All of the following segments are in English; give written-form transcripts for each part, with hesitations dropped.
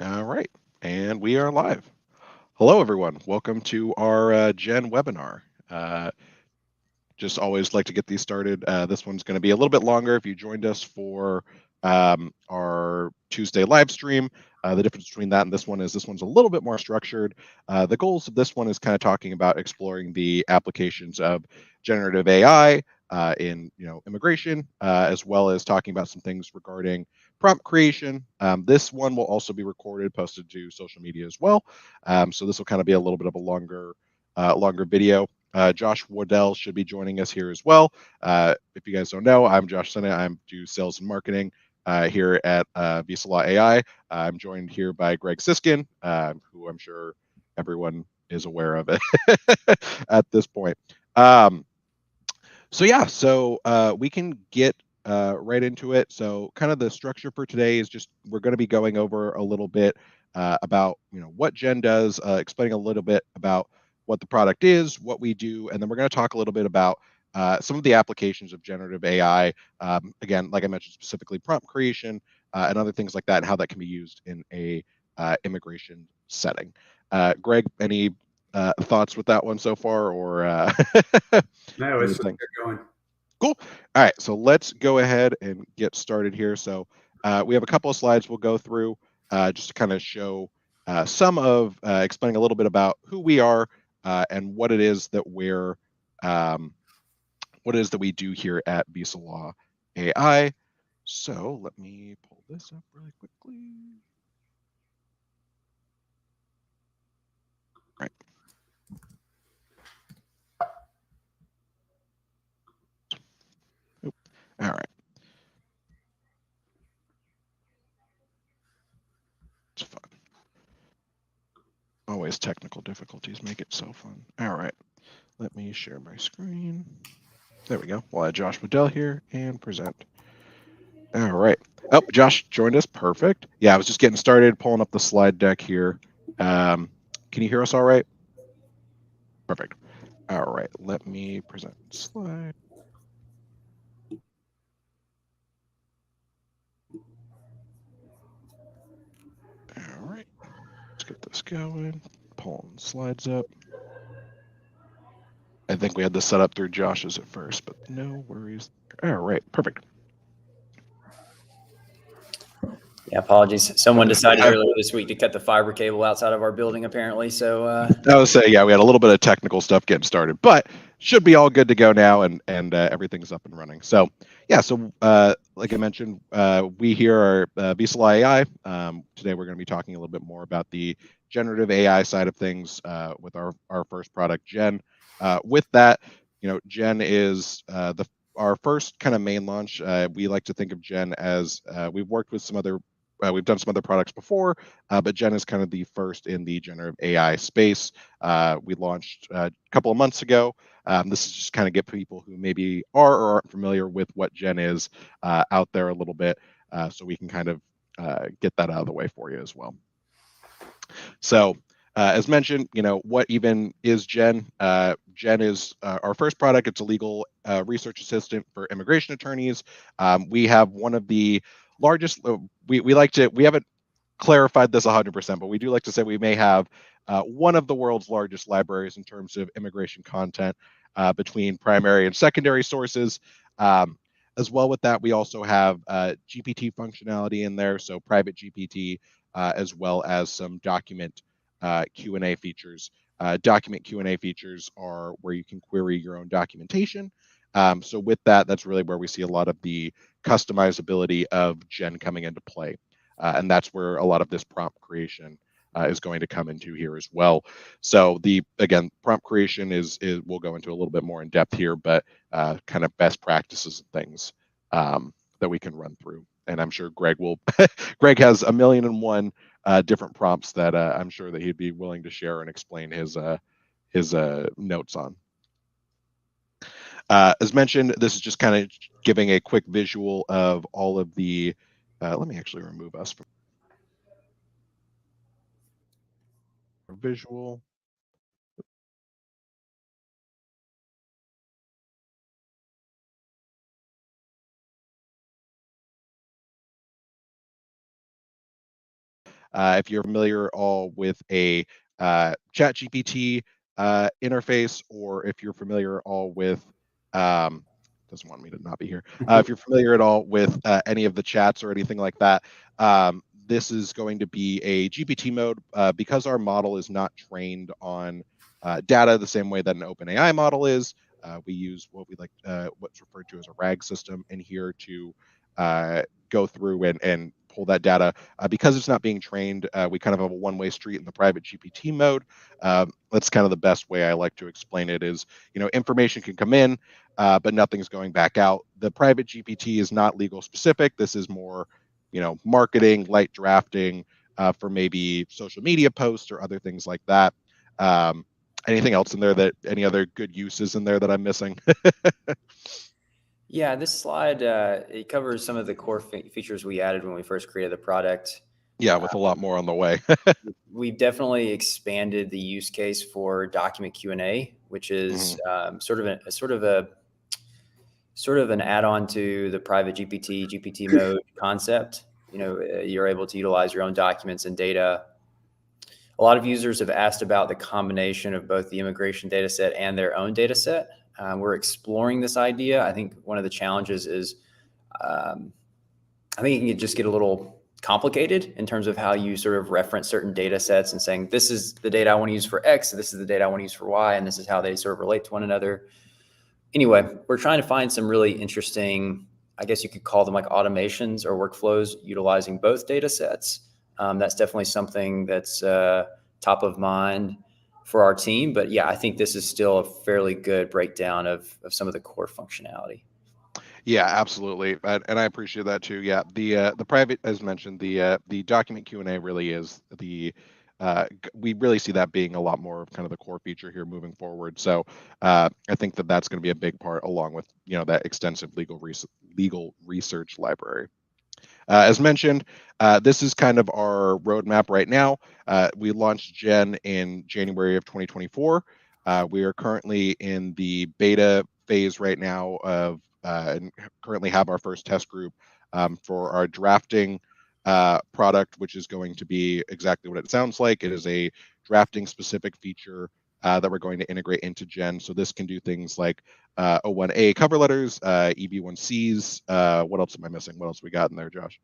All right, and we are live. Hello, everyone. Welcome to our Gen webinar. Uh, just always like to get these started. This one's going to be a little bit longer. If you joined us for our Tuesday live stream, the difference between that and this one is this one's a little bit more structured. The goals of this one is kind of talking about exploring the applications of generative AI in immigration, as well as talking about some things regarding prompt creation. This one will also be recorded, posted to social media as well. So this will kind of be a little bit of a longer video. Josh Wardell should be joining us here as well. If you guys don't know, I'm Josh Sennett. I'm do sales and marketing here at Visa Law AI. I'm joined here by Greg Siskin, who I'm sure everyone is aware of it at this point. So we can get right into it. So kind of the structure for today is just we're going to be going over a little bit about what Gen does, explaining a little bit about what the product is, what we do, and then we're going to talk a little bit about some of the applications of generative AI. Again, like I mentioned, specifically prompt creation and other things like that, and how that can be used in a immigration setting. Greg, any thoughts with that one so far, or No, it's anything? good going. Cool. All right, so let's go ahead and get started here. So we have a couple of slides we'll go through just to kind of show some of explaining a little bit about who we are and um, what it is that we do here at Visa Law AI. So let me pull this up really quickly. Right. Oop. All right. It's fun. Always technical difficulties make it so fun. All right. Let me share my screen. There we go. We'll add Josh Waddell here and present. All right. Oh, Josh joined us. Perfect. Yeah, I was just getting started, pulling up the slide deck here. Can you hear us all right? Perfect. All right. Let me present slide. All right. Let's get this going. Pulling slides up. I think we had this set up through Josh's at first, but no worries. All right. Perfect. Yeah, apologies. Someone decided earlier this week to cut the fiber cable outside of our building, apparently. So I was saying, yeah, we had a little bit of technical stuff getting started, but should be all good to go now, and everything's up and running. So, yeah, so like I mentioned, we here are Visa AI. Today, we're going to be talking a little bit more about the generative AI side of things with our first product, Gen. With that, Gen is the our first kind of main launch. We like to think of Gen as we've worked with some other. We've done some other products before, but Gen is kind of the first in the generative AI space. We launched a couple of months ago. This is just kind of get people who maybe are or aren't familiar with what Gen is out there a little bit, so we can kind of get that out of the way for you as well. So, as mentioned, what even is Gen? Gen is our first product. It's a legal research assistant for immigration attorneys. We have one of the largest. We haven't clarified this 100%, but we do like to say we may have one of the world's largest libraries in terms of immigration content between primary and secondary sources. As well with that, we also have GPT functionality in there, so private GPT, as well as some document Q&A features. Document Q&A features are where you can query your own documentation. So with that, that's really where we see a lot of the customizability of Gen coming into play. And that's where a lot of this prompt creation is going to come into here as well. So again, prompt creation is we'll go into a little bit more in depth here, but kind of best practices and things that we can run through. And I'm sure Greg will. Greg has a million and one different prompts that I'm sure that he'd be willing to share and explain his notes on. As mentioned, this is just kind of giving a quick visual of all of the. Let me actually remove us from visual. If you're familiar at all with a chat GPT interface, or if you're familiar at all with doesn't want me to not be here. If you're familiar at all with any of the chats or anything like that, this is going to be a GPT mode because our model is not trained on data the same way that an OpenAI model is. We use what we like, what's referred to as a RAG system in here to go through and pull that data. Because it's not being trained, we kind of have a one-way street in the private GPT mode. That's kind of the best way I like to explain it is, information can come in, but nothing's going back out. The private GPT is not legal specific. This is more, marketing, light drafting for maybe social media posts or other things like that. Anything else in there any other good uses in there that I'm missing? Yeah, this slide, it covers some of the core features we added when we first created the product. Yeah, with a lot more on the way. We've definitely expanded the use case for document Q&A, which is sort of an add-on to the private GPT mode concept. You're able to utilize your own documents and data. A lot of users have asked about the combination of both the immigration data set and their own data set. We're exploring this idea. I think one of the challenges is I think it can just get a little complicated in terms of how you sort of reference certain data sets and saying, this is the data I want to use for X, this is the data I want to use for Y, and this is how they sort of relate to one another. Anyway, we're trying to find some really interesting, I guess you could call them like automations or workflows utilizing both data sets. That's definitely something that's top of mind for our team. But yeah, I think this is still a fairly good breakdown of some of the core functionality. Yeah, absolutely, and I appreciate that too. Yeah, the private, as mentioned, the document Q&A really is we really see that being a lot more of kind of the core feature here moving forward. So I think that's going to be a big part, along with that extensive legal research library. As mentioned, this is kind of our roadmap right now. We launched Gen in January of 2024. We are currently in the beta phase right now of and currently have our first test group for our drafting product, which is going to be exactly what it sounds like. It is a drafting specific feature that we're going to integrate into Gen. So this can do things like O1A cover letters, EB1Cs. What else am I missing? What else we got in there, Josh?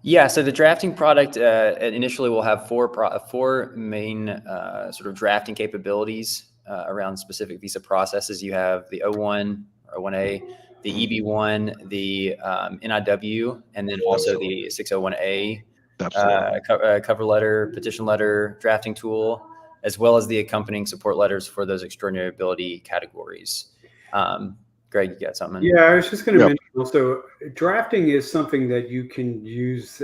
Yeah, so the drafting product initially will have four main sort of drafting capabilities around specific visa processes. You have the O1 or O1A, the EB1, the NIW, and then also the 601A cover letter, petition letter, drafting tool, as well as the accompanying support letters for those extraordinary ability categories. Greg, you got something? Yeah, I was just going to mention also, drafting is something that you can use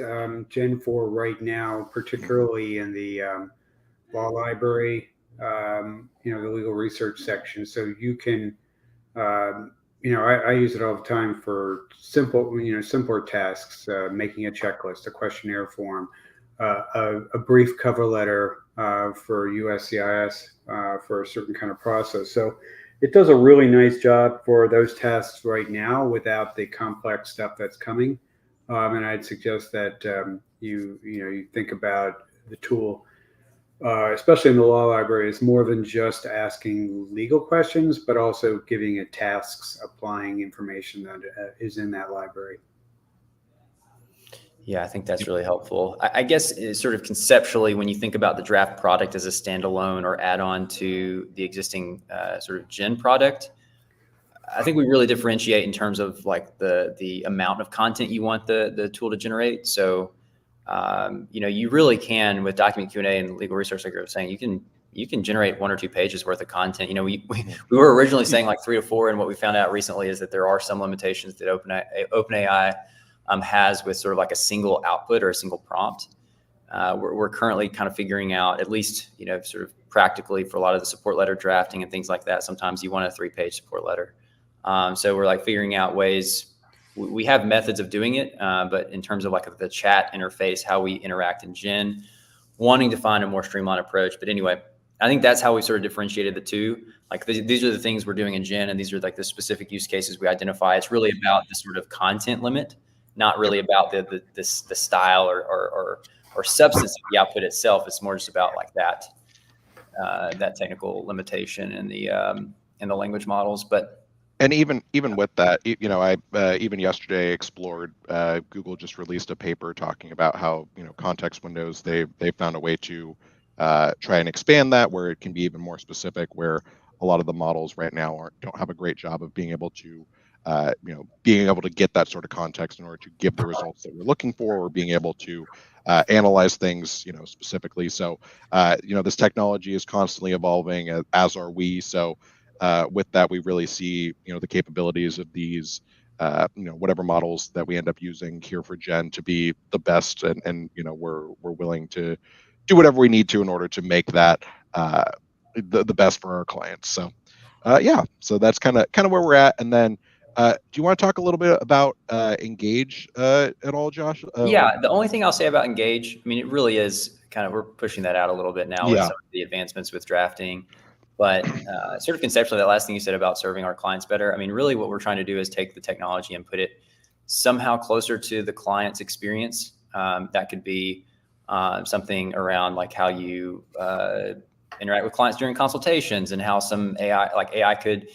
Gen 4 right now, particularly in the law library, the legal research section. So you can, I use it all the time for simpler tasks, making a checklist, a questionnaire form, a brief cover letter for USCIS for a certain kind of process. So it does a really nice job for those tasks right now without the complex stuff that's coming. And I'd suggest that you think about the tool, especially in the law library, is more than just asking legal questions, but also giving it tasks, applying information that is in that library. Yeah, I think that's really helpful. I guess sort of conceptually, when you think about the draft product as a standalone or add-on to the existing sort of Gen product, I think we really differentiate in terms of like the amount of content you want the tool to generate. So, you really can, with document Q&A and legal research, like I was saying, you can generate 1 or 2 pages worth of content. We were originally saying like 3 to 4, and what we found out recently is that there are some limitations that OpenAI has with sort of like a single output or a single prompt. We're currently kind of figuring out, at least, sort of practically for a lot of the support letter drafting and things like that, sometimes you want a 3-page support letter. So we're like figuring out ways. We have methods of doing it, but in terms of like the chat interface, how we interact in Gen, wanting to find a more streamlined approach. But anyway, I think that's how we sort of differentiated the two. Like these are the things we're doing in Gen, and these are like the specific use cases we identify. It's really about the sort of content limit not really about the style or substance of the output itself. It's more just about like that technical limitation in the language models. But and even with that, I even yesterday explored. Google just released a paper talking about how context windows they found a way to try and expand that, where it can be even more specific. Where a lot of the models right now don't have a great job of being able to get that sort of context in order to give the results that we're looking for, or being able to analyze things specifically. So this technology is constantly evolving, as are we. So with that, we really see the capabilities of these whatever models that we end up using here for Gen to be the best, and we're willing to do whatever we need to in order to make that the best for our clients. So so that's kind of where we're at. And then do you want to talk a little bit about Engage at all, Josh? Yeah, the only thing I'll say about Engage, I mean, it really is kind of, we're pushing that out a little bit now with some of the advancements with drafting. But sort of conceptually, that last thing you said about serving our clients better, I mean, really what we're trying to do is take the technology and put it somehow closer to the client's experience. That could be something around like how you interact with clients during consultations, and how some AI could,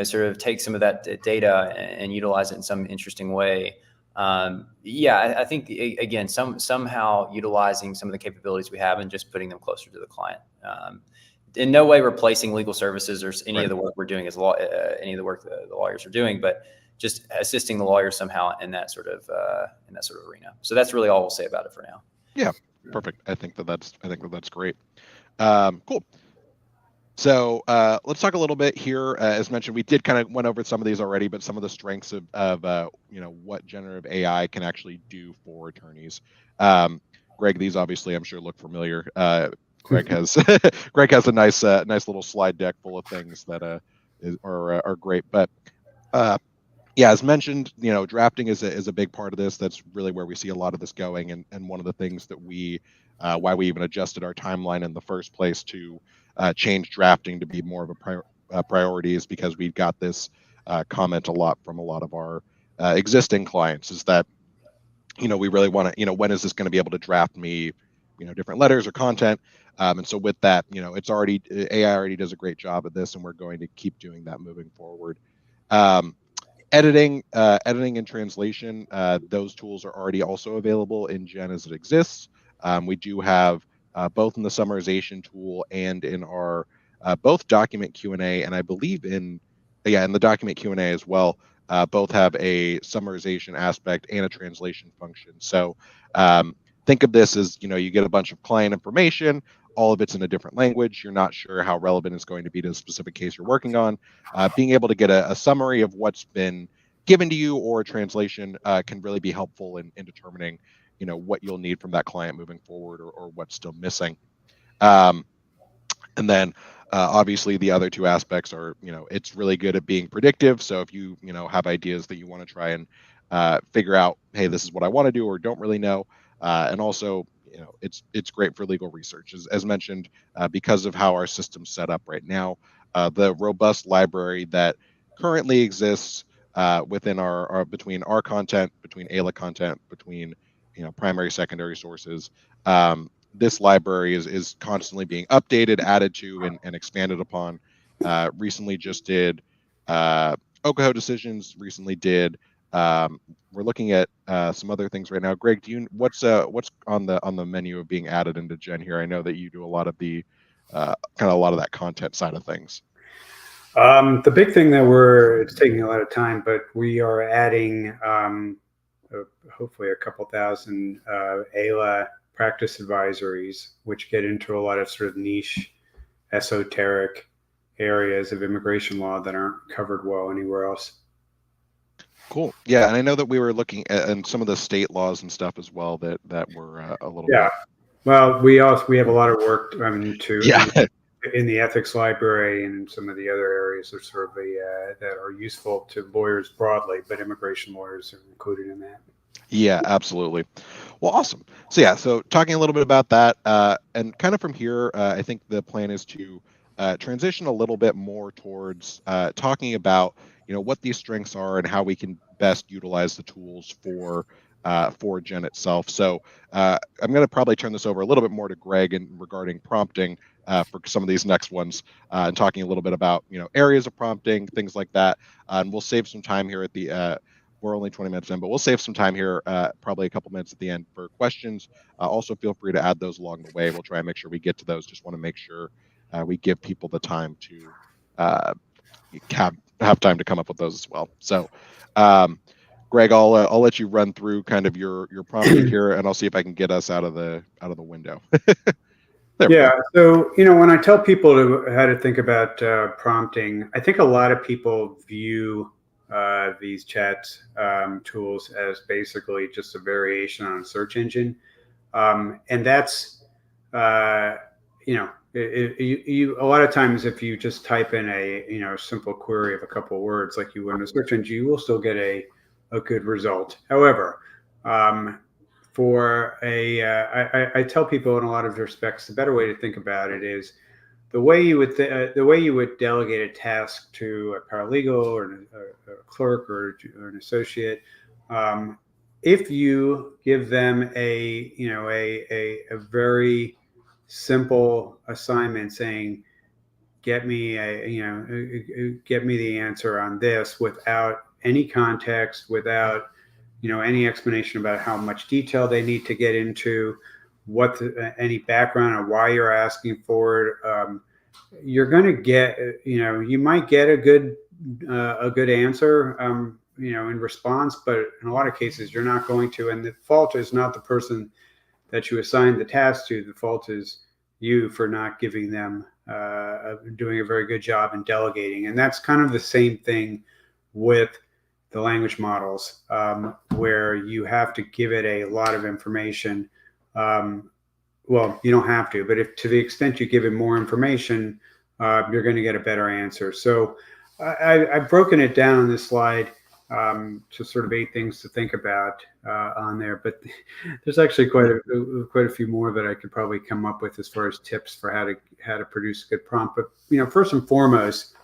sort of take some of that data and utilize it in some interesting way. I think again, somehow utilizing some of the capabilities we have and just putting them closer to the client. In no way replacing legal services or any of the work we're doing as any of the work the lawyers are doing, but just assisting the lawyers somehow in that sort of arena. So that's really all we'll say about it for now. Yeah, perfect. I think that's great. Cool. So let's talk a little bit here. As mentioned, we did kind of went over some of these already, but some of the strengths of what generative AI can actually do for attorneys. Greg, these obviously I'm sure look familiar. Greg has a nice little slide deck full of things that are great. But as mentioned, drafting is a big part of this. That's really where we see a lot of this going, and one of the things that why we even adjusted our timeline in the first place to change drafting to be more of a priority is because we've got this comment a lot from a lot of our existing clients, is that we really want to, when is this going to be able to draft me different letters or content. And so with that, it's already, AI already does a great job at this, and we're going to keep doing that moving forward. Editing and translation, those tools are already also available in Gen as it exists. We do have both in the summarization tool and in our both document Q&A, and I believe in the document Q&A as well. Both have a summarization aspect and a translation function. So think of this as, you get a bunch of client information, all of it's in a different language. You're not sure how relevant it's going to be to the specific case you're working on. Being able to get a summary of what's been given to you, or a translation, can really be helpful in determining, what you'll need from that client moving forward, or what's still missing. And then obviously the other two aspects are, it's really good at being predictive. So if you, have ideas that you want to try and figure out, hey, this is what I want to do or don't really know. And also, it's great for legal research. As mentioned, because of how our system's set up right now, the robust library that currently exists within our between our content, between AILA content, between primary, secondary sources. This library is constantly being updated, added to, and expanded upon. Recently just did Okaho decisions. Recently did. We're looking at some other things right now. Greg, what's on the menu of being added into Gen here? I know that you do a lot of the a lot of that content side of things. The big thing that it's taking a lot of time, but we are adding hopefully a couple thousand AILA practice advisories, which get into a lot of sort of niche, esoteric areas of immigration law that aren't covered well anywhere else. Cool. Yeah, and I know that we were looking at some of the state laws and stuff as well that were a little bit. Well, we have a lot of work in the ethics library and some of the other areas of sort of that are useful to lawyers broadly, but immigration lawyers are included in that. Yeah, absolutely. Well, awesome. So talking a little bit about that, and kind of from here, I think the plan is to transition a little bit more towards talking about what these strengths are and how we can best utilize the tools for Gen itself. So I'm going to probably turn this over a little bit more to Greg and regarding prompting for some of these next ones, and talking a little bit about areas of prompting, things like that. And we'll save some time here at the. We're only 20 minutes in, but we'll save some time here, probably a couple minutes at the end for questions. Also, feel free to add those along the way. We'll try and make sure we get to those. Just want to make sure we give people the time to have time to come up with those as well. So, Greg, I'll let you run through kind of your prompting here, and I'll see if I can get us out of the window. Yeah. So, when I tell people how to think about prompting, I think a lot of people view these chat tools as basically just a variation on a search engine. And that's, a lot of times if you just type in a simple query of a couple of words like you would in a search engine, you will still get a good result. However, I tell people in a lot of respects, the better way to think about it is the way you would delegate a task to a paralegal or a clerk or an associate. If you give them a very simple assignment saying, get me the answer on this without any context, without any explanation about how much detail they need to get into, any background on why you're asking for it, you're going to get, you might get a good answer, in response, but in a lot of cases you're not going to. And the fault is not the person that you assigned the task to. The fault is you for not giving them, doing a very good job in delegating. And that's kind of the same thing with the language models, where you have to give it a lot of information. Well, you don't have to, but if to the extent you give it more information, you're going to get a better answer. So I've broken it down on this slide to sort of 8 things to think about on there, but there's actually quite a few more that I could probably come up with as far as tips for how to produce a good prompt. But first and foremost,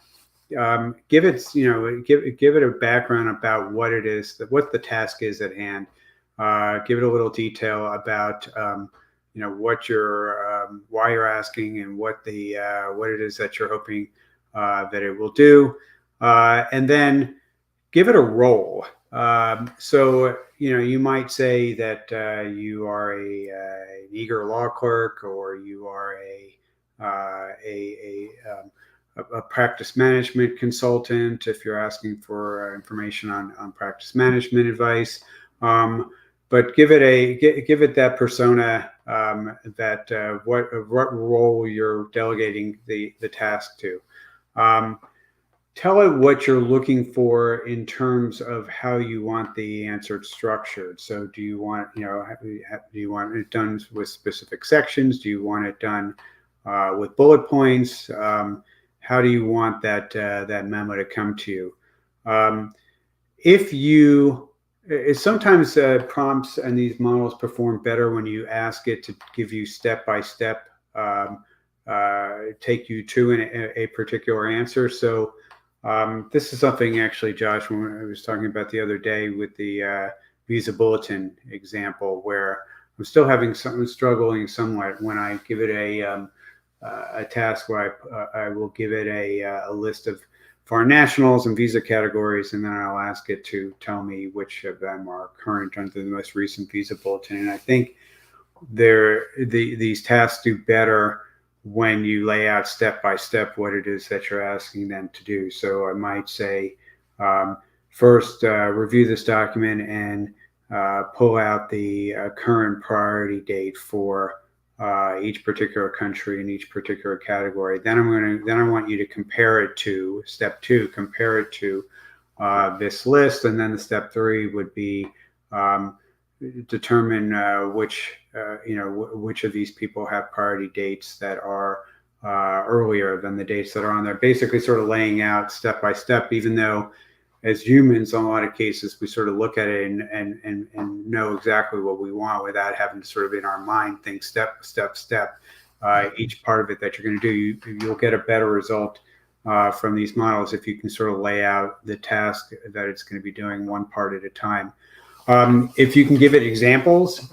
give it a background about what it is, what the task is at hand. Give it a little detail about what why you're asking and what it is that you're hoping that it will do, and then give it a role. So you might say that you are an eager law clerk, or you are a practice management consultant if you're asking for information on practice management advice. But give it that persona, that what role you're delegating the task to. Tell it what you're looking for in terms of how you want the answer structured. So do you want it done with specific sections? Do you want it done with bullet points? How do you want that memo to come to you? Sometimes prompts and these models perform better when you ask it to give you step-by-step, take you to a particular answer. So this is something actually, Josh, when I was talking about the other day with the visa bulletin example, where I'm still struggling somewhat when I give it a task where I will give it a list of foreign nationals and visa categories, and then I'll ask it to tell me which of them are current under the most recent visa bulletin. And I think these tasks do better when you lay out step by step what it is that you're asking them to do. So I might say, first, review this document and pull out the current priority date for each particular country and each particular category. Then I want you to compare it to step 2, compare it to this list, and then the step 3 would be determine which of these people have priority dates that are earlier than the dates that are on there. Basically, sort of laying out step by step, even though as humans, in a lot of cases, we sort of look at it and know exactly what we want without having to sort of in our mind think step. each part of it that you're going to do. You'll get a better result from these models if you can sort of lay out the task that it's going to be doing one part at a time. If you can give it examples,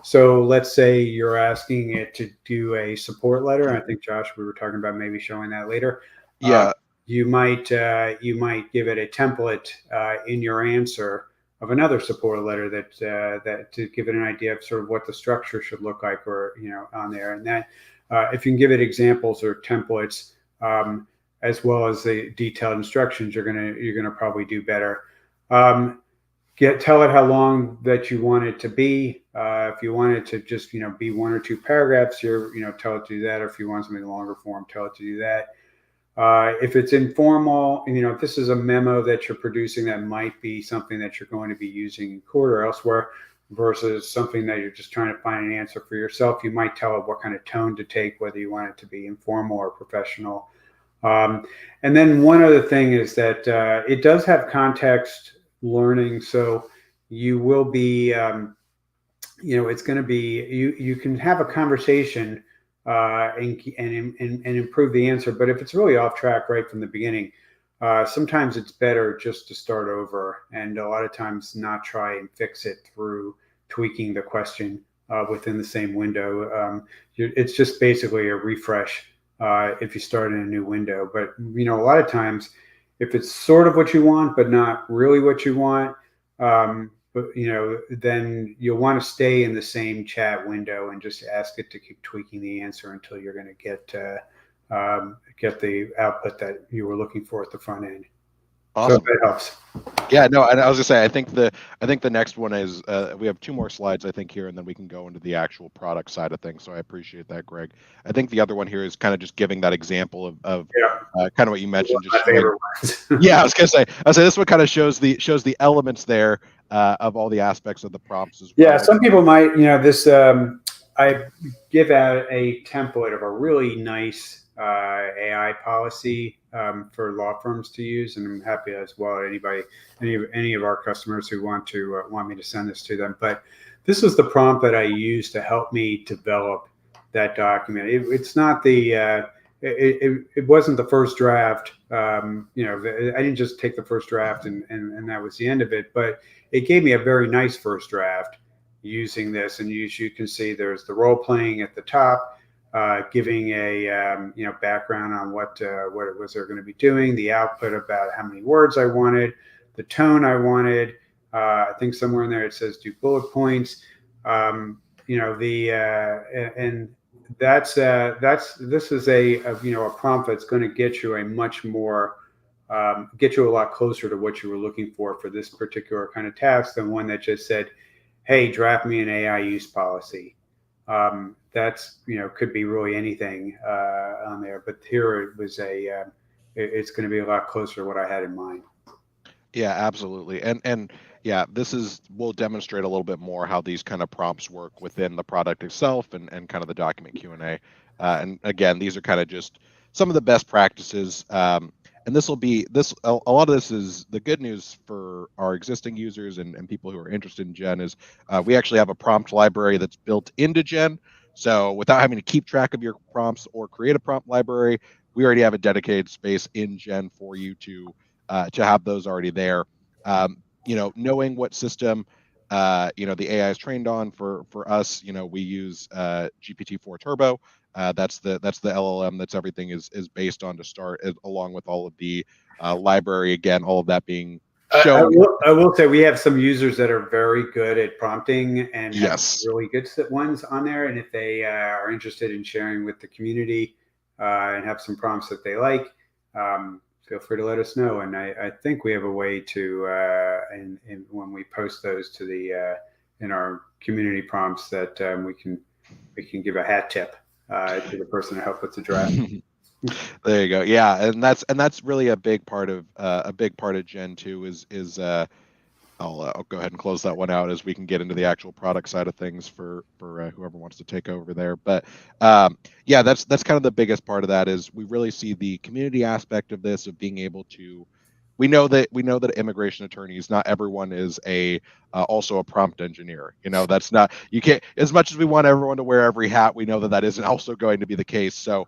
so let's say you're asking it to do a support letter. I think, Josh, we were talking about maybe showing that later. Yeah. You might give it a template in your answer of another support letter that to give it an idea of sort of what the structure should look like, or on there. And that if you can give it examples or templates, as well as the detailed instructions, you're gonna probably do better. Tell it how long that you want it to be. If you want it to just be one or two paragraphs, tell it to do that. Or if you want something longer form, tell it to do that. If it's informal, if this is a memo that you're producing that might be something that you're going to be using in court or elsewhere, versus something that you're just trying to find an answer for yourself, you might tell it what kind of tone to take, whether you want it to be informal or professional. And then one other thing is that it does have context learning, so you will be it's going to be you can have a conversation and improve the answer, but if it's really off track right from the beginning, sometimes it's better just to start over, and a lot of times not try and fix it through tweaking the question within the same window. It's just basically a refresh if you start in a new window. But a lot of times, if it's sort of what you want but not really what you want, then you'll want to stay in the same chat window and just ask it to keep tweaking the answer until you're going to get the output that you were looking for at the front end. Awesome. So that helps. Yeah, no, and I was gonna say, I think the next one is we have two more slides, I think, here, and then we can go into the actual product side of things. So I appreciate that, Greg. I think the other one here is kind of just giving that example of kind of what you mentioned. Just my favorite ones. Yeah, I was gonna say, this one kind of shows the elements there of all the aspects of the prompts as well. Yeah, some people might, this. I give out a template of a really nice AI policy for law firms to use, and I'm happy as well. Any of our customers who want me to send this to them. But this was the prompt that I used to help me develop that document. It's not the it wasn't the first draft. I didn't just take the first draft and that was the end of it, but it gave me a very nice first draft using this. And as you can see, there's the role playing at the top, giving a background on what it was they're going to be doing, the output about how many words I wanted, the tone I wanted. I think somewhere in there it says do bullet points. And this is a prompt that's going to get you a much more get you a lot closer to what you were looking for this particular kind of task than one that just said, hey, draft me an AI use policy. That's could be really anything on there, but here it was it's going to be a lot closer to what I had in mind. Yeah, absolutely. And yeah, we'll demonstrate a little bit more how these kind of prompts work within the product itself and kind of the document Q&A. And again, these are kind of just some of the best practices. And a lot of this is the good news for our existing users and people who are interested in Gen is we actually have a prompt library that's built into Gen. So without having to keep track of your prompts or create a prompt library, we already have a dedicated space in Gen for you to have those already there. Knowing what system the AI is trained on. For us, we use GPT-4 Turbo. That's the LLM that's everything is based on to start, along with all of the library. Again, all of that being shown. I will say we have some users that are very good at prompting and have really good ones on there. And if they are interested in sharing with the community and have some prompts that they like, feel free to let us know. And I think we have a way to, and when we post those to in our community prompts, that we can give a hat tip to the person to help with the draft. There you go. Yeah, and that's really a big part of Gen 2 is I'll go ahead and close that one out as we can get into the actual product side of things for whoever wants to take over there. But yeah, that's kind of the biggest part of that is we really see the community aspect of this, of being able to we know that immigration attorneys, not everyone is also a prompt engineer. That's not, you can't, as much as we want everyone to wear every hat, we know that that isn't also going to be the case. So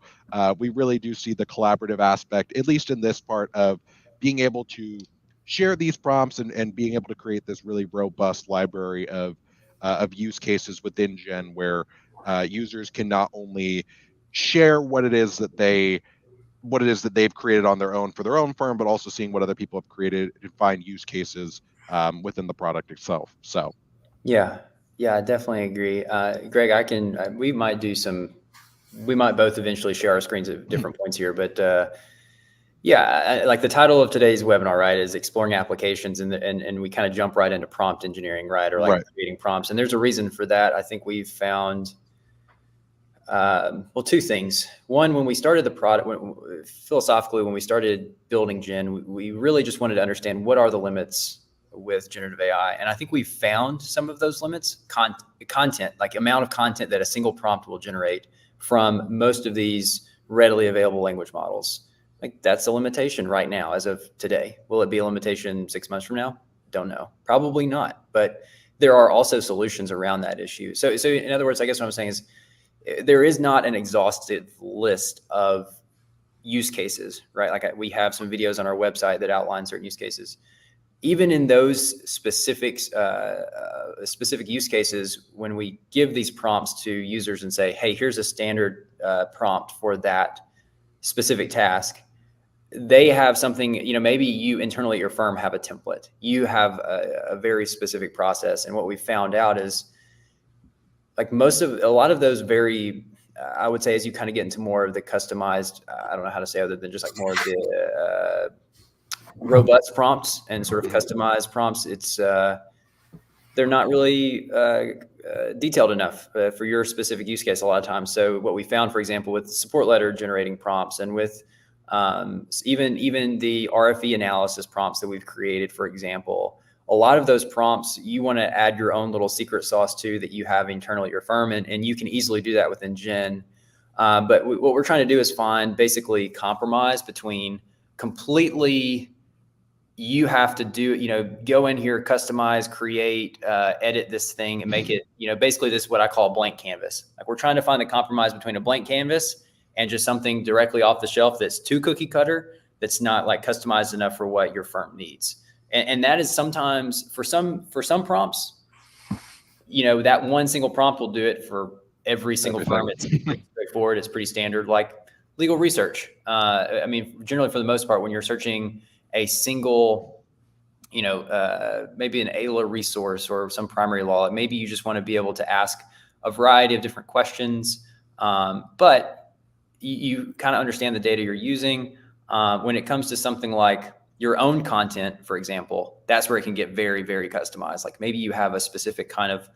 we really do see the collaborative aspect, at least in this part, of being able to share these prompts and being able to create this really robust library of use cases within Gen, where users can not only share what it is that they've created on their own for their own firm, but also seeing what other people have created and find use cases within the product itself. So, yeah, I definitely agree. Greg, we might both eventually share our screens at different points here, but like the title of today's webinar, right, is exploring applications, and we kind of jump right into prompt engineering, right, or like right. creating prompts. And there's a reason for that. I think we've found, two things. One, when we started the product, philosophically, when we started building Gen, we really just wanted to understand what are the limits with generative AI. And I think we found some of those limits, content, like amount of content that a single prompt will generate from most of these readily available language models. Like that's a limitation right now as of today. Will it be a limitation 6 months from now? Don't know. Probably not. But there are also solutions around that issue. So in other words, I guess what I'm saying is there is not an exhaustive list of use cases, right? Like we have some videos on our website that outline certain use cases. Even in those specific use cases, when we give these prompts to users and say, hey, here's a standard prompt for that specific task, they have something, maybe you internally at your firm have a template. You have a very specific process. And what we found out is like a lot of those very, I would say, as you kind of get into more of the customized, I don't know how to say other than just like more of the robust prompts and sort of customized prompts, they're not really detailed enough for your specific use case a lot of times. So what we found, for example, with support letter generating prompts and with even the RFE analysis prompts that we've created, for example, a lot of those prompts you want to add your own little secret sauce to that you have internally at your firm, and you can easily do that within Gen. But what we're trying to do is find basically compromise between completely, you have to do, go in here, customize, create, edit this thing and make it, basically this is what I call a blank canvas. Like we're trying to find the compromise between a blank canvas and just something directly off the shelf that's too cookie cutter, that's not like customized enough for what your firm needs. And that is sometimes for some prompts, that one single prompt will do it for every single firm. It's pretty straightforward. It's pretty standard, like legal research. I mean, generally for the most part, when you're searching a single, maybe an AILA resource or some primary law, maybe you just want to be able to ask a variety of different questions, but you kind of understand the data you're using. When it comes to something like your own content, for example, that's where it can get very, very customized. Like maybe you have a specific kind of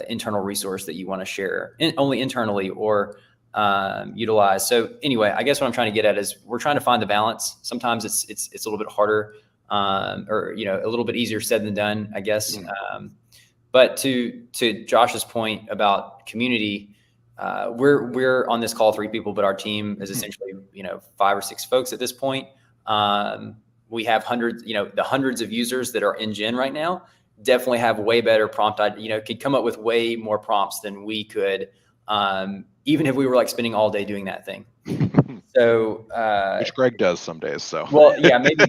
internal resource that you want to share only internally or utilize. So anyway, I guess what I'm trying to get at is we're trying to find the balance. Sometimes it's a little bit harder, or a little bit easier said than done, I guess. But to Josh's point about community, we're on this call 3 people, but our team is essentially 5 or 6 folks at this point. We have hundreds, the hundreds of users that are in Gen right now definitely have way better prompt, could come up with way more prompts than we could, even if we were like spending all day doing that thing. So, which Greg does some days. So, well, yeah, maybe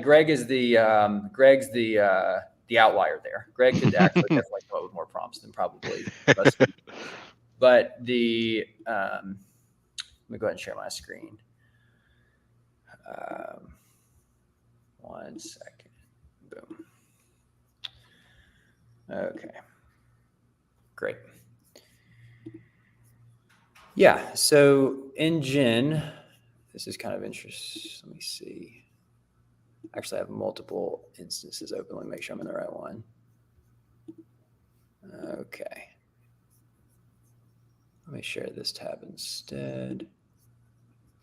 Greg is Greg's the outlier there. Greg could actually definitely come up with more prompts than probably us. But let me go ahead and share my screen. 1 second. Boom. Okay. Great. Yeah. So in Gen, this is kind of interesting. Let me see. Actually, I have multiple instances open. Let me make sure I'm in the right one. Okay. Let me share this tab instead.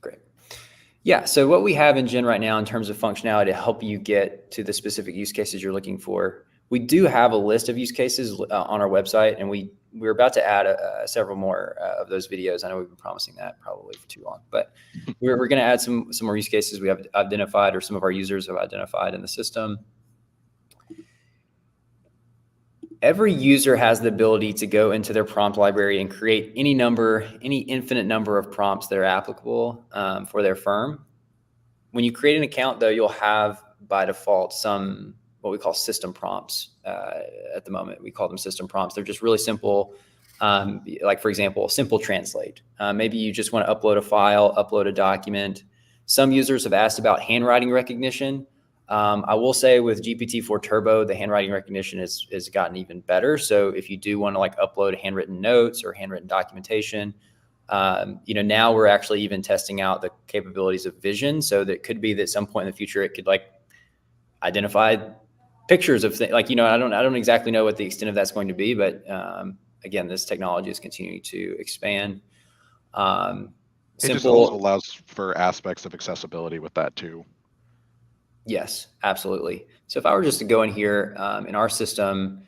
Great. Yeah, so what we have in Gen right now in terms of functionality to help you get to the specific use cases you're looking for, we do have a list of use cases on our website, and we we're about to add several more of those videos. I know we've been promising that probably for too long, but we're going to add some more use cases we have identified, or some of our users have identified in the system. Every user has the ability to go into their prompt library and create any infinite number of prompts that are applicable for their firm. When you create an account, though, you'll have by default some what we call system prompts. At the moment, we call them system prompts. They're just really simple. Like, for example, simple translate. Maybe you just want to upload a file, upload a document. Some users have asked about handwriting recognition. I will say with GPT-4 Turbo, the handwriting recognition has gotten even better. So if you do want to like upload handwritten notes or handwritten documentation, now we're actually even testing out the capabilities of vision. So that could be that at some point in the future, it could like identify pictures of things. Like, I don't exactly know what the extent of that's going to be, but again, this technology is continuing to expand. It just also allows for aspects of accessibility with that too. Yes, absolutely. So if I were just to go in here in our system,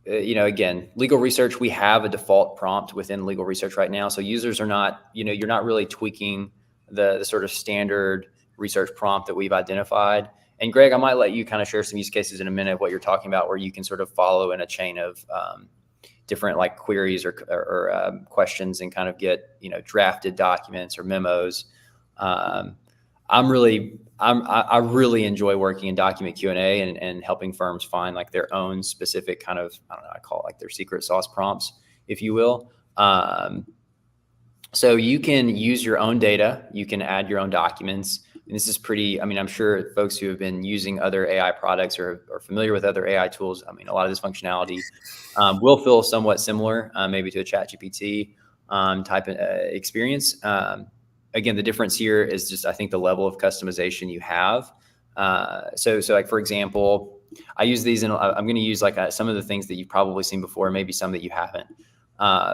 again, legal research, we have a default prompt within legal research right now. So users are not, you're not really tweaking the sort of standard research prompt that we've identified. And Greg, I might let you kind of share some use cases in a minute of what you're talking about, where you can sort of follow in a chain of different like queries or questions and kind of get, drafted documents or memos. I really enjoy working in document Q&A and helping firms find like their own specific kind of, I don't know, I call it like their secret sauce prompts, if you will. So you can use your own data, you can add your own documents. And this is pretty, I'm sure folks who have been using other AI products or are familiar with other AI tools, a lot of this functionality will feel somewhat similar, maybe to a ChatGPT type of experience. Again, the difference here is just, I think, the level of customization you have. So like, for example, I use these and I'm going to use like some of the things that you've probably seen before, maybe some that you haven't.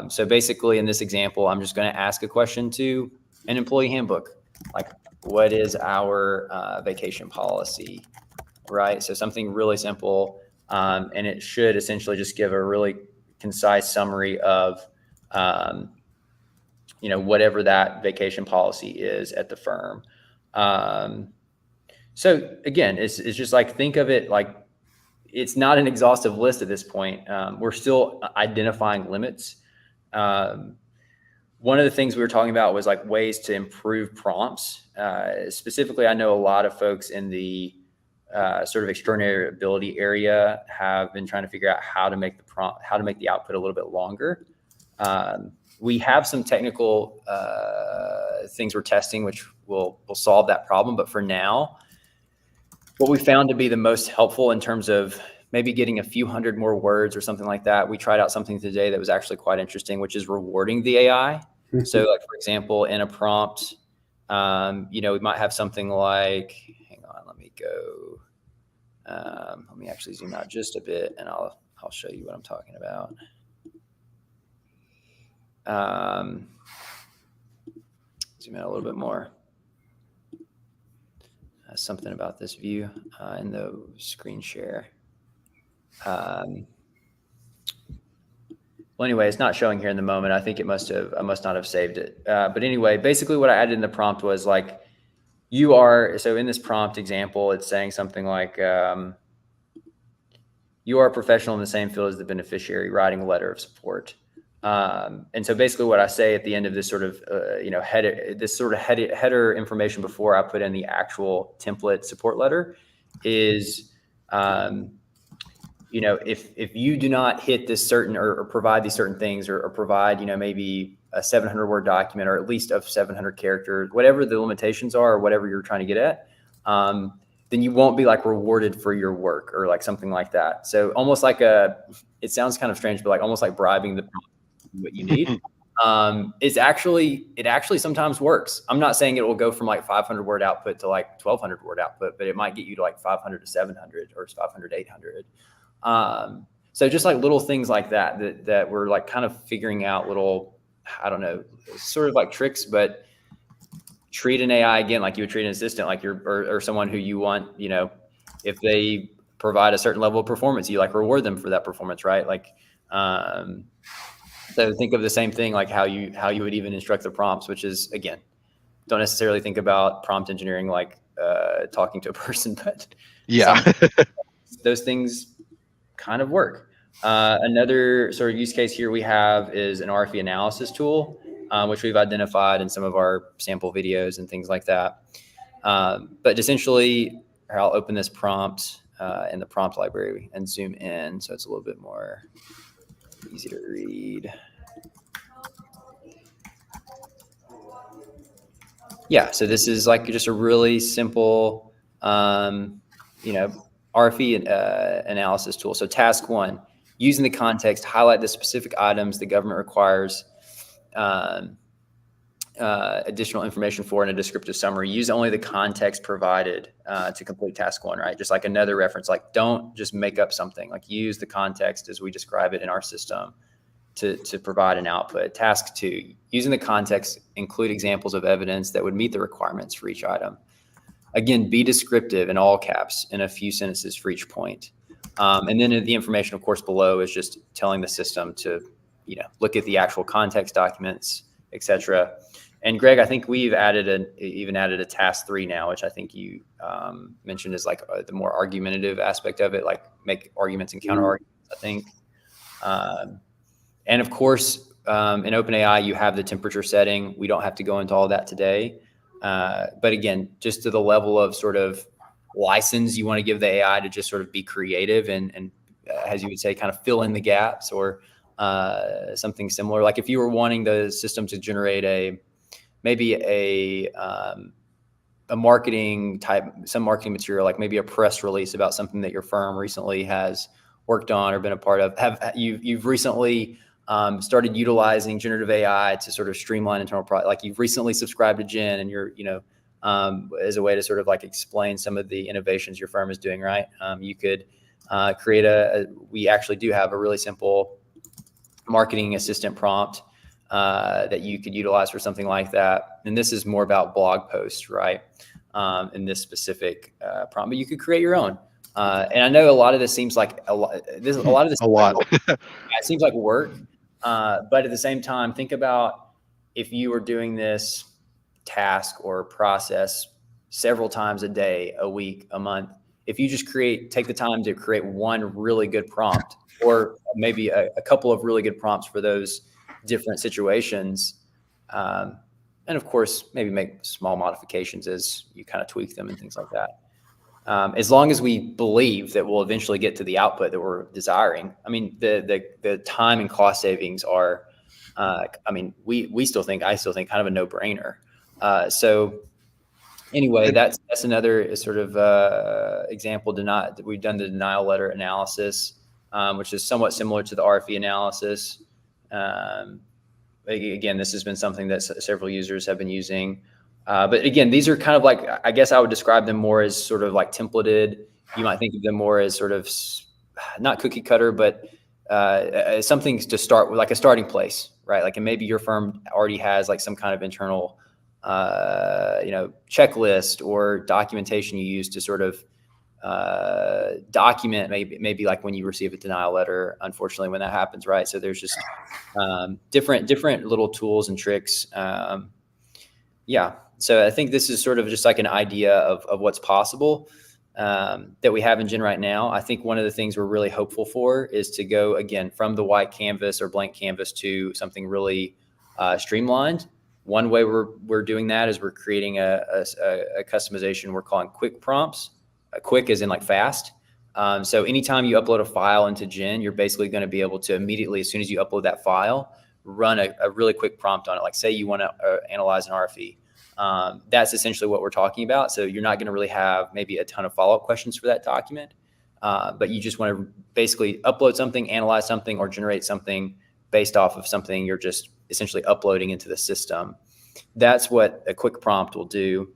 So basically in this example, I'm just going to ask a question to an employee handbook. Like, what is our vacation policy, right? So something really simple. And it should essentially just give a really concise summary of, whatever that vacation policy is at the firm. So again, it's just like, think of it like it's not an exhaustive list at this point. We're still identifying limits. One of the things we were talking about was like ways to improve prompts. Specifically, I know a lot of folks in the sort of extraordinary ability area have been trying to figure out how to make the output a little bit longer. We have some technical things we're testing, which will solve that problem. But for now, what we found to be the most helpful in terms of maybe getting a few hundred more words or something like that, we tried out something today that was actually quite interesting, which is rewarding the AI. So like, for example, in a prompt, we might have something like, hang on, let me go. Let me actually zoom out just a bit and I'll show you what I'm talking about. Zoom out a little bit more. Something about this view in the screen share. Well, anyway, it's not showing here in the moment. I think I must not have saved it. But anyway, basically what I added in the prompt was like, so in this prompt example, it's saying something like, you are a professional in the same field as the beneficiary, writing a letter of support. And so basically what I say at the end of this sort of, header information before I put in the actual template support letter is, if you do not hit this certain or provide these certain things or provide, maybe a 700 word document or at least of 700 characters, whatever the limitations are or whatever you're trying to get at, then you won't be like rewarded for your work or like something like that. So almost like it sounds kind of strange, but like almost like bribing the what you need. It actually sometimes works. I'm not saying it will go from like 500 word output to like 1200 word output, but it might get you to like 500 to 700 or 500 to 800. So just like little things like that we're like kind of figuring out little, I don't know, sort of like tricks, but treat an AI again like you would treat an assistant, like or someone who you want, if they provide a certain level of performance, you like reward them for that performance, right? Like, So think of the same thing, like how you would even instruct the prompts, which is, again, don't necessarily think about prompt engineering like talking to a person, but Yeah. those things kind of work. Another sort of use case here we have is an RFE analysis tool, which we've identified in some of our sample videos and things like that. But essentially, I'll open this prompt in the prompt library and zoom in so it's a little bit more easy to read. Yeah, so this is like just a really simple, RFE analysis tool. So task 1, using the context, highlight the specific items the government requires additional information for in a descriptive summary. Use only the context provided to complete task 1, right? Just like another reference, like don't just make up something, like use the context as we describe it in our system to provide an output. Task 2, using the context, include examples of evidence that would meet the requirements for each item. Again, be descriptive in all caps in a few sentences for each point. And then the information, of course, below is just telling the system to, look at the actual context documents, etc. And Greg, I think we've even added a task 3 now, which I think you mentioned is like the more argumentative aspect of it, like make arguments and counter arguments, I think. And of course, in OpenAI, you have the temperature setting. We don't have to go into all that today. But again, just to the level of sort of license you want to give the AI to just sort of be creative and as you would say, kind of fill in the gaps or something similar. Like if you were wanting the system to generate maybe a marketing material, like maybe a press release about something that your firm recently has worked on or been a part of. You've recently started utilizing generative AI to sort of streamline internal product. Like you've recently subscribed to Gen and you're, as a way to sort of like explain some of the innovations your firm is doing, right? You could create we actually do have a really simple marketing assistant prompt that you could utilize for something like that. And this is more about blog posts, right? In this specific prompt, but you could create your own. And I know a lot of this seems like a lot. A lot. It seems like work, but at the same time, think about if you were doing this task or process several times a day, a week, a month. If you just take the time to create one really good prompt, or maybe a couple of really good prompts for those different situations, and of course, maybe make small modifications as you kind of tweak them and things like that. As long as we believe that we'll eventually get to the output that we're desiring. I mean, the time and cost savings are, I still think kind of a no-brainer. So anyway, that's another sort of example. We've done the denial letter analysis, which is somewhat similar to the RFE analysis. Again, this has been something that several users have been using. But again, these are kind of like, I guess I would describe them more as sort of like templated. You might think of them more as sort of not cookie cutter, but something to start with, like a starting place, right? Like, and maybe your firm already has like some kind of internal, checklist or documentation you use to sort of document maybe like when you receive a denial letter, unfortunately, when that happens, right? So there's just different little tools and tricks. Yeah. So I think this is sort of just like an idea of what's possible that we have in Gen right now. I think one of the things we're really hopeful for is to go, again, from the white canvas or blank canvas to something really streamlined. One way we're doing that is we're creating a customization we're calling quick prompts. Quick as in like fast. So anytime you upload a file into Gen, you're basically going to be able to immediately, as soon as you upload that file, run a really quick prompt on it. Like say you want to analyze an RFE. That's essentially what we're talking about. So you're not going to really have maybe a ton of follow-up questions for that document, but you just want to basically upload something, analyze something, or generate something based off of something you're just essentially uploading into the system. That's what a quick prompt will do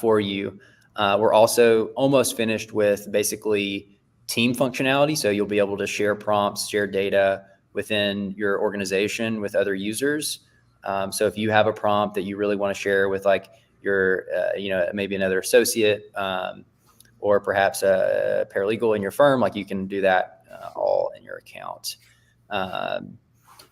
for you. We're also almost finished with basically team functionality. So you'll be able to share prompts, share data within your organization with other users. So if you have a prompt that you really want to share with like your, maybe another associate or perhaps a paralegal in your firm, like you can do that all in your account.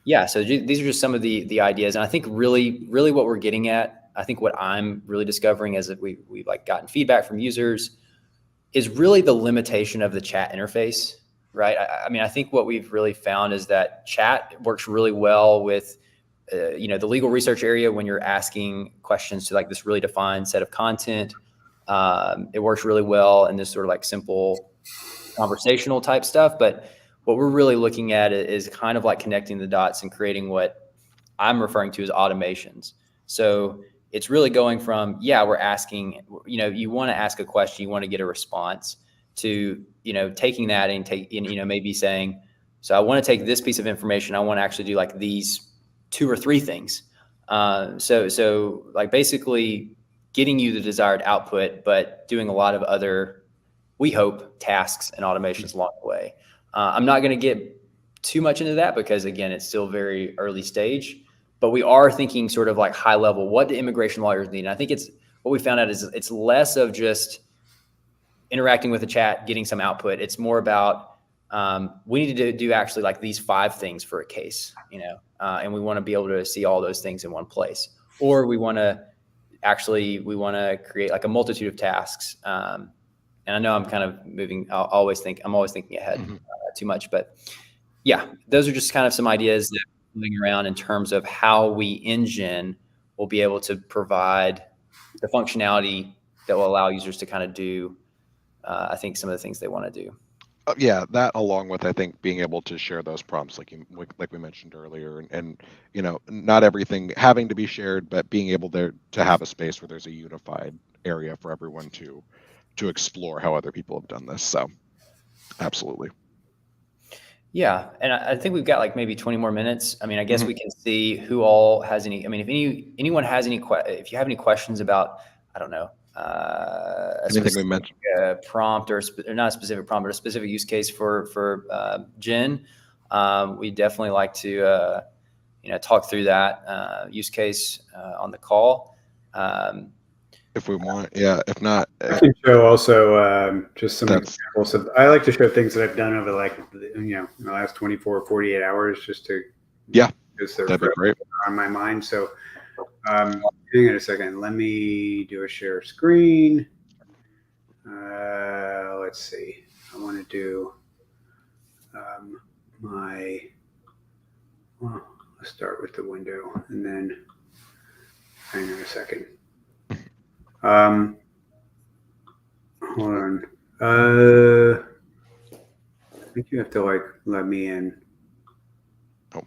Yeah, so these are just some of the ideas, and I think really what we're getting at, I think what I'm really discovering is that we've like gotten feedback from users is really the limitation of the chat interface, right? I mean, I think what we've really found is that chat works really well with the legal research area when you're asking questions to like this really defined set of content. It works really well in this sort of like simple conversational type stuff. But what we're really looking at is kind of like connecting the dots and creating what I'm referring to as automations. So it's really going from, we're asking, you want to ask a question, you want to get a response, to, taking that and maybe saying, so I want to take this piece of information, I want to actually do like these 2 or 3 things. So like basically getting you the desired output, but doing a lot of other, we hope, tasks and automations along the way. I'm not going to get too much into that because, again, it's still very early stage, but we are thinking sort of like high level, what do immigration lawyers need? And I think what we found out is it's less of just interacting with the chat, getting some output. It's more about we need to do actually like these 5 things for a case, and we want to be able to see all those things in one place. Or we want to create like a multitude of tasks. And I know I'm kind of moving. I'm always thinking ahead too much, but yeah, those are just kind of some ideas that I'm moving around in terms of how we in Gen will be able to provide the functionality that will allow users to kind of do, I think, some of the things they want to do. Yeah, that along with, I think, being able to share those prompts like we mentioned earlier, and not everything having to be shared, but being able to have a space where there's a unified area for everyone to explore how other people have done this. So absolutely. Yeah, and I think we've got like maybe 20 more minutes. I mean, I guess we can see who all has any. I mean, if anyone has any, if you have any questions about, I don't know, anything we mentioned, prompt or not a specific prompt, but a specific use case for Gen, we definitely like to talk through that use case on the call. If we want, yeah. If not, I can show also just some examples of. I like to show things that I've done over like in the last 24 or 48 hours, just to just that'd be great on my mind. So, hang on a second. Let me do a share screen. Let's see. I want to do let's start with the window and then hang on a second. Hold on. I think you have to like let me in. Oh,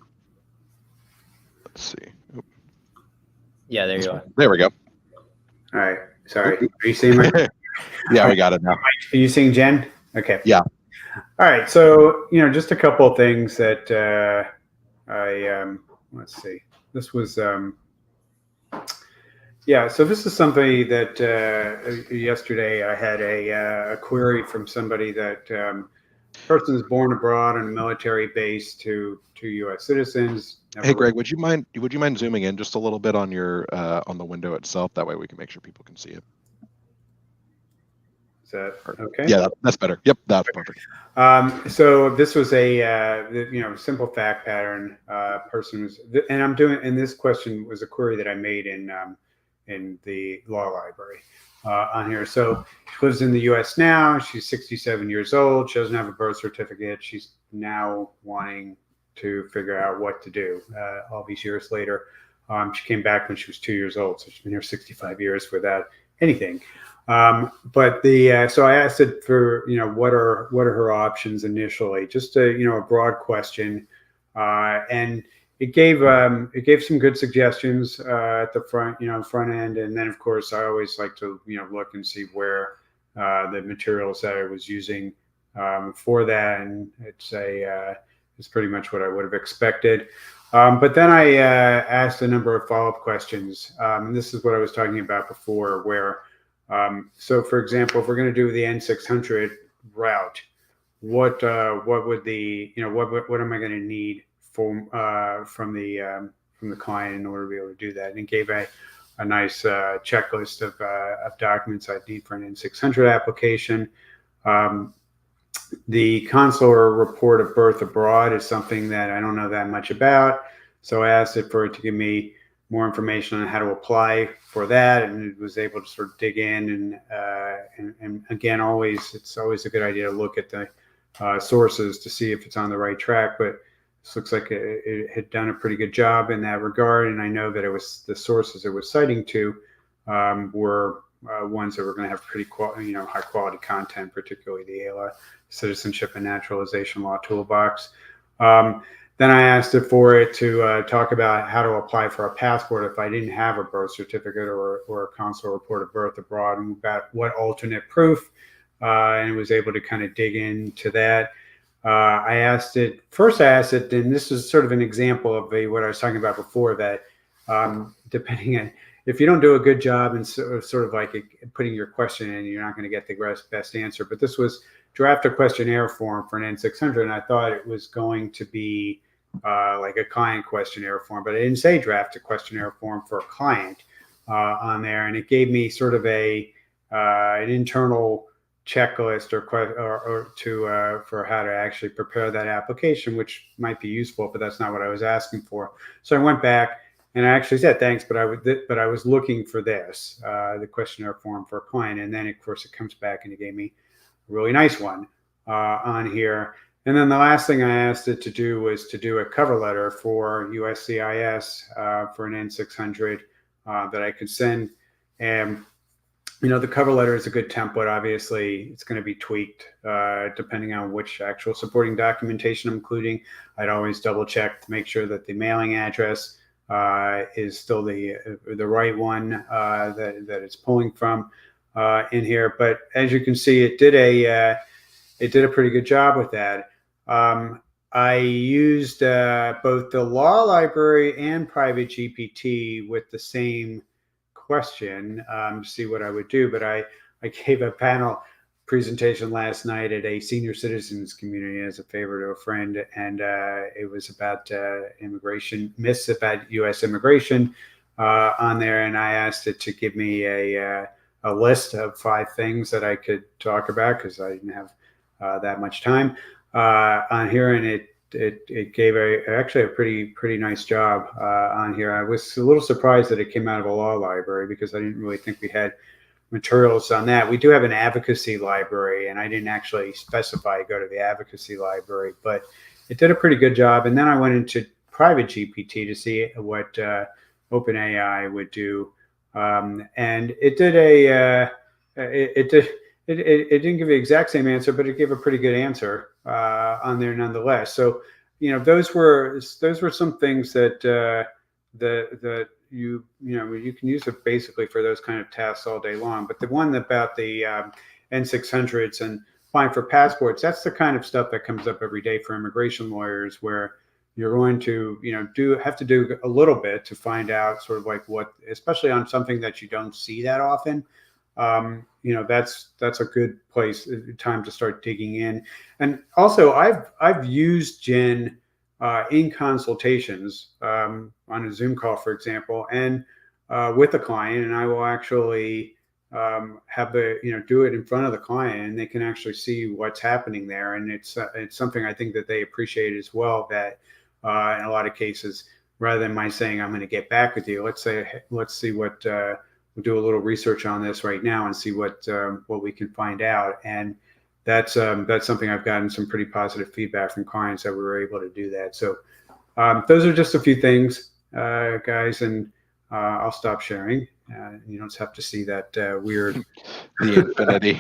let's see. Oh. Yeah, there you are. There we go. All right. Sorry. Are you seeing my? Yeah, we got it now. Are you seeing Jen? Okay. Yeah. All right. So just a couple of things that let's see. This was yeah. So this is something that yesterday I had a query from somebody that person is born abroad on a military base to U.S. citizens. Hey, Greg, would you mind zooming in just a little bit on your on the window itself? That way we can make sure people can see it. Is that okay? Yeah, that's better. Yep, that's perfect. So this was a simple fact pattern. Person was, and I'm doing. And this question was a query that I made in the law library on here. So she lives in the U.S. now. She's 67 years old. She doesn't have a birth certificate. She's now wanting to figure out what to do all these years later. She came back when she was 2 years old, so she's been here 65 years without anything. But so I asked it for what are her options initially, just a broad question, and it gave some good suggestions at the front end, and then of course I always like to look and see where the materials that I was using for that, and it's pretty much what I would have expected. But then I asked a number of follow-up questions, and this is what I was talking about before, where so for example, if we're going to do the N600 route, what would the what am I going to need from the client in order to be able to do that? And it gave a nice checklist of documents I'd need for an N600 application. The consular report of birth abroad is something that I don't know that much about. So I asked it for it to give me more information on how to apply for that, and it was able to sort of dig in. And again, it's always a good idea to look at the sources to see if it's on the right track. But this looks like it had done a pretty good job in that regard. And I know that it was the sources it was citing to were ones that were going to have pretty high quality content, particularly the ALA Citizenship and Naturalization Law Toolbox. Then I asked it for it to talk about how to apply for a passport if I didn't have a birth certificate or a consular report of birth abroad, and about what alternate proof, and it was able to kind of dig into that. I asked it, and this is sort of an example of what I was talking about before, that depending on, if you don't do a good job in sort of like putting your question in, you're not going to get the best answer. But this was draft a questionnaire form for an N600, and I thought it was going to be like a client questionnaire form, but I didn't say draft a questionnaire form for a client on there, and it gave me sort of an internal checklist for how to actually prepare that application, which might be useful, but that's not what I was asking for. So I went back and I actually said thanks, but I was looking for this, the questionnaire form for a client, and then of course it comes back and it gave me a really nice one on here. And then the last thing I asked it to do was to do a cover letter for USCIS for an N600 that I could send. And the cover letter is a good template. Obviously, it's going to be tweaked depending on which actual supporting documentation I'm including. I'd always double check to make sure that the mailing address is still the right one that it's pulling from in here. But as you can see, it did a pretty good job with that. I used both the law library and private GPT with the same question to see what I would do. But I gave a panel presentation last night at a senior citizens community as a favor to a friend, and it was about immigration, myths about U.S. immigration on there. And I asked it to give me a list of 5 things that I could talk about because I didn't have that much time on here, and it gave actually a pretty nice job on here. I was a little surprised that it came out of a law library because I didn't really think we had materials on that. We do have an advocacy library, and I didn't actually specify go to the advocacy library, but it did a pretty good job. And then I went into private GPT to see what OpenAI would do, and it did it didn't give the exact same answer, but it gave a pretty good answer on there nonetheless. So, those were some things that that you can use it basically for those kind of tasks all day long. But the one about the N600s and applying for passports, that's the kind of stuff that comes up every day for immigration lawyers, where you're going to have to do a little bit to find out sort of like what, especially on something that you don't see that often. That's a good time to start digging in. And also, I've used Gen in consultations on a Zoom call, for example, and with a client, and I will actually have do it in front of the client, and they can actually see what's happening there. And it's something I think that they appreciate as well. That in a lot of cases, rather than my saying I'm going to get back with you, let's see what. We'll do a little research on this right now and see what we can find out. And that's something I've gotten some pretty positive feedback from clients that we were able to do that. So those are just a few things, guys, and I'll stop sharing. You don't have to see that weird the infinity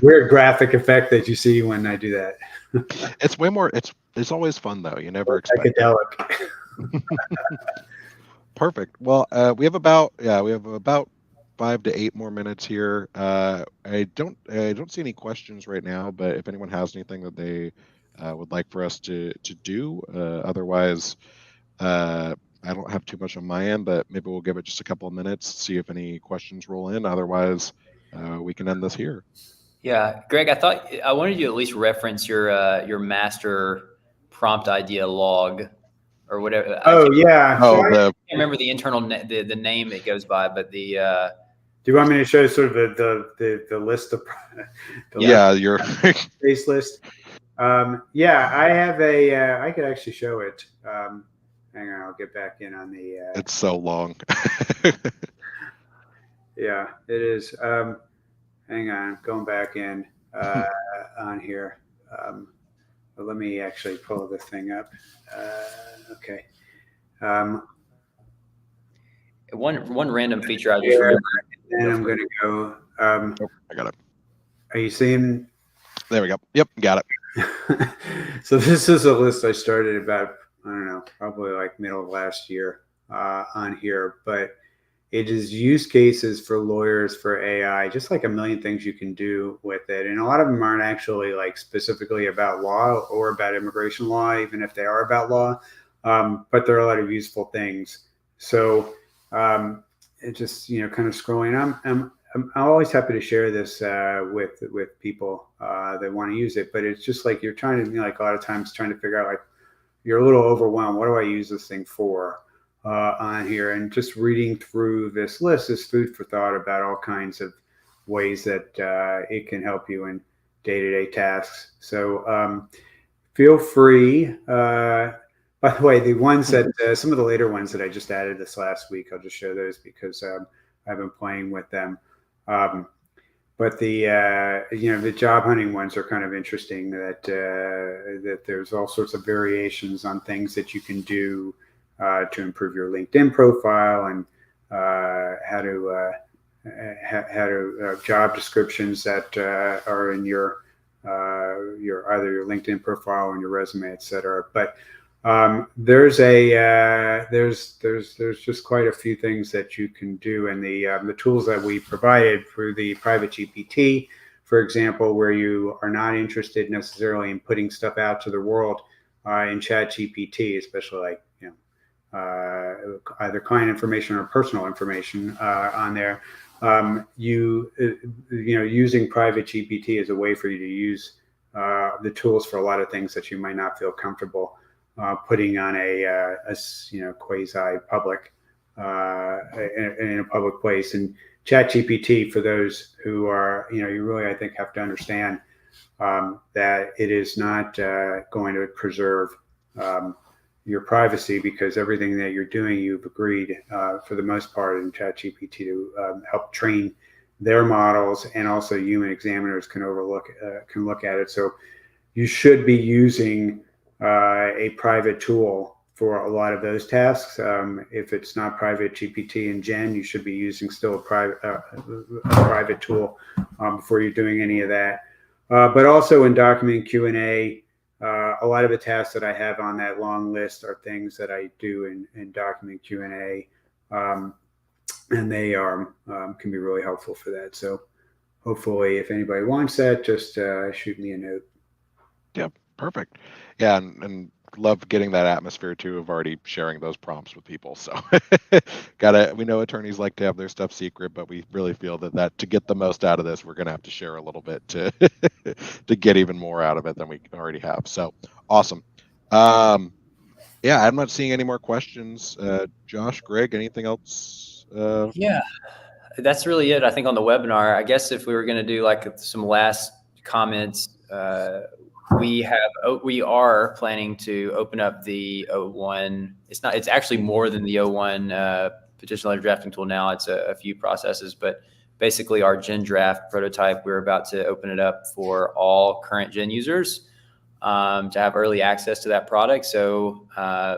weird graphic effect that you see when I do that. It's way more. It's always fun though. You never expect psychedelic. Perfect. Well, we have about 5 to 8 more minutes here. I don't see any questions right now, but if anyone has anything that they would like for us to do, otherwise, I don't have too much on my end, but maybe we'll give it just a couple of minutes, see if any questions roll in. Otherwise, we can end this here. Yeah, Greg, I wanted you to at least reference your master prompt idea log or whatever. Oh yeah. Oh, I can't remember the internal the name it goes by, but the Do you want me to show sort of the list of the Yeah, you're. base list? Yeah, I have a. I could actually show it. Hang on, I'll get back in on the. It's so long. Yeah, it is. Hang on, going back in on here. But let me actually pull the thing up. Okay. One random feature I just Yeah, remembered. and I'm going to go. Oh, I got it. Are you seeing? There we go. Yep, got it. So this is a list I started about, I don't know, probably like middle of last year on here, but it is use cases for lawyers for AI, just like a million things you can do with it. And a lot of them aren't actually like specifically about law or about immigration law, even if they are about law. But there are a lot of useful things. So it just, kind of scrolling. I'm always happy to share this with people that want to use it, but it's just like you're trying to, like a lot of times trying to figure out, like, you're a little overwhelmed. What do I use this thing for on here? And just reading through this list is food for thought about all kinds of ways that it can help you in day-to-day tasks. So feel free. By the way, the ones that some of the later ones that I just added this last week, I'll just show those because I've been playing with them. But the job hunting ones are kind of interesting. That there's all sorts of variations on things that you can do to improve your LinkedIn profile and how to job descriptions that are in your either your LinkedIn profile or in your resume, et cetera. But there's just quite a few things that you can do, and the tools that we provided through the private GPT, for example, where you are not interested necessarily in putting stuff out to the world in Chat GPT, especially like either client information or personal information on there. Using private GPT is a way for you to use the tools for a lot of things that you might not feel comfortable putting on a quasi public in a public place. And ChatGPT, for those who are, you really, I think, have to understand that it is not going to preserve your privacy, because everything that you're doing, you've agreed for the most part in ChatGPT to help train their models, and also human examiners can look at it. So you should be using a private tool for a lot of those tasks. If it's not private GPT and Gen, you should be using still a private tool before you're doing any of that. But also in document Q&A, a lot of the tasks that I have on that long list are things that I do in document Q&A, and they can be really helpful for that. So hopefully, if anybody wants that, just shoot me a note. Yep, perfect. Yeah, and love getting that atmosphere too of already sharing those prompts with people. So we know attorneys like to have their stuff secret, but we really feel that to get the most out of this, we're going to have to share a little bit to to get even more out of it than we already have. So awesome. Yeah, I'm not seeing any more questions. Josh, Greg, anything else? Yeah, that's really it. I think on the webinar, I guess if we were going to do like some last comments, we are planning to open up the O1. It's actually more than the O1 petition letter drafting tool now. It's a few processes, but basically our Gen Draft prototype, we're about to open it up for all current Gen users to have early access to that product. So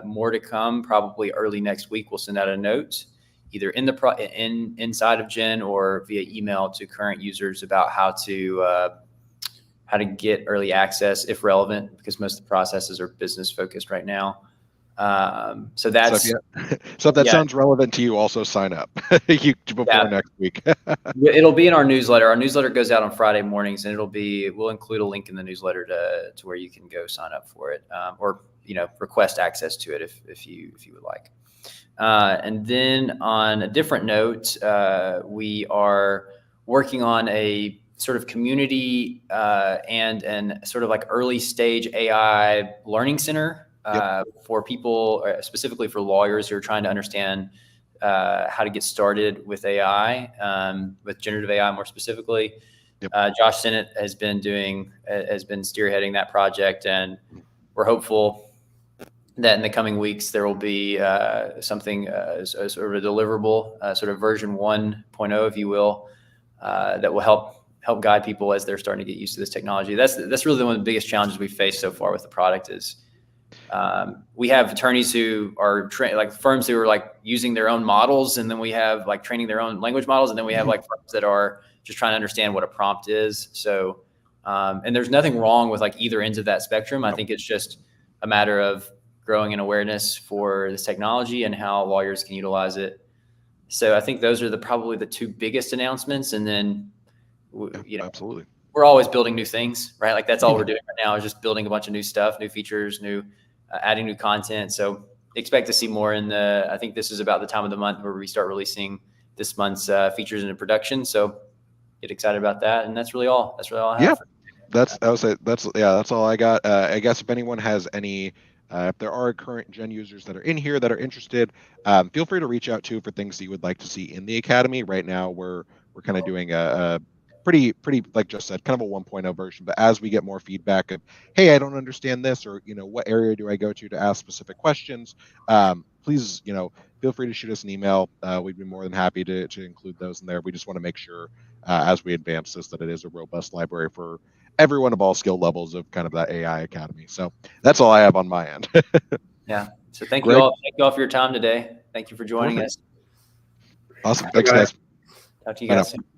more to come, probably early next week. We'll send out a note either inside of Gen or via email to current users about how to get early access if relevant, because most of the processes are business focused right now. So that's so if that sounds relevant to you, also sign up before next week. It'll be in our newsletter. Our newsletter goes out on Friday mornings, and we'll include a link in the newsletter to where you can go sign up for it, or request access to it if you would like. And then on a different note, we are working on a sort of community and sort of like early stage AI learning center for people, specifically for lawyers who are trying to understand how to get started with AI, with generative AI more specifically. Yep. Josh Sennett has been spearheading that project, and we're hopeful that in the coming weeks there will be something sort of a deliverable, sort of version 1.0, if you will, that will help guide people as they're starting to get used to this technology. That's really one of the biggest challenges we've faced so far with the product is we have attorneys who are like firms who are like using their own models, and then we have like training their own language models, and then we have like firms that are just trying to understand what a prompt is. So, and there's nothing wrong with like either ends of that spectrum. I think it's just a matter of growing an awareness for this technology and how lawyers can utilize it. So I think those are probably the two biggest announcements. And then, Absolutely. we're always building new things, right? Like that's all we're doing right now is just building a bunch of new stuff, new features, adding new content. So expect to see more I think this is about the time of the month where we start releasing this month's features into production. So get excited about that. And that's really all I have. That's all I got. I guess if anyone has any, if there are current Gen users that are in here that are interested, feel free to reach out for things that you would like to see in the Academy. Right now, we're kind of doing a pretty, like just said, kind of a 1.0 version. But as we get more feedback of, hey, I don't understand this, or what area do I go to ask specific questions, please, feel free to shoot us an email. We'd be more than happy to include those in there. We just want to make sure as we advance this that it is a robust library for everyone of all skill levels of kind of that AI Academy. So that's all I have on my end. Yeah. So thank Greg? you all. Thank you all for your time today. Thank you for joining us. Awesome. Thanks, guys. Talk to you Bye guys now. soon.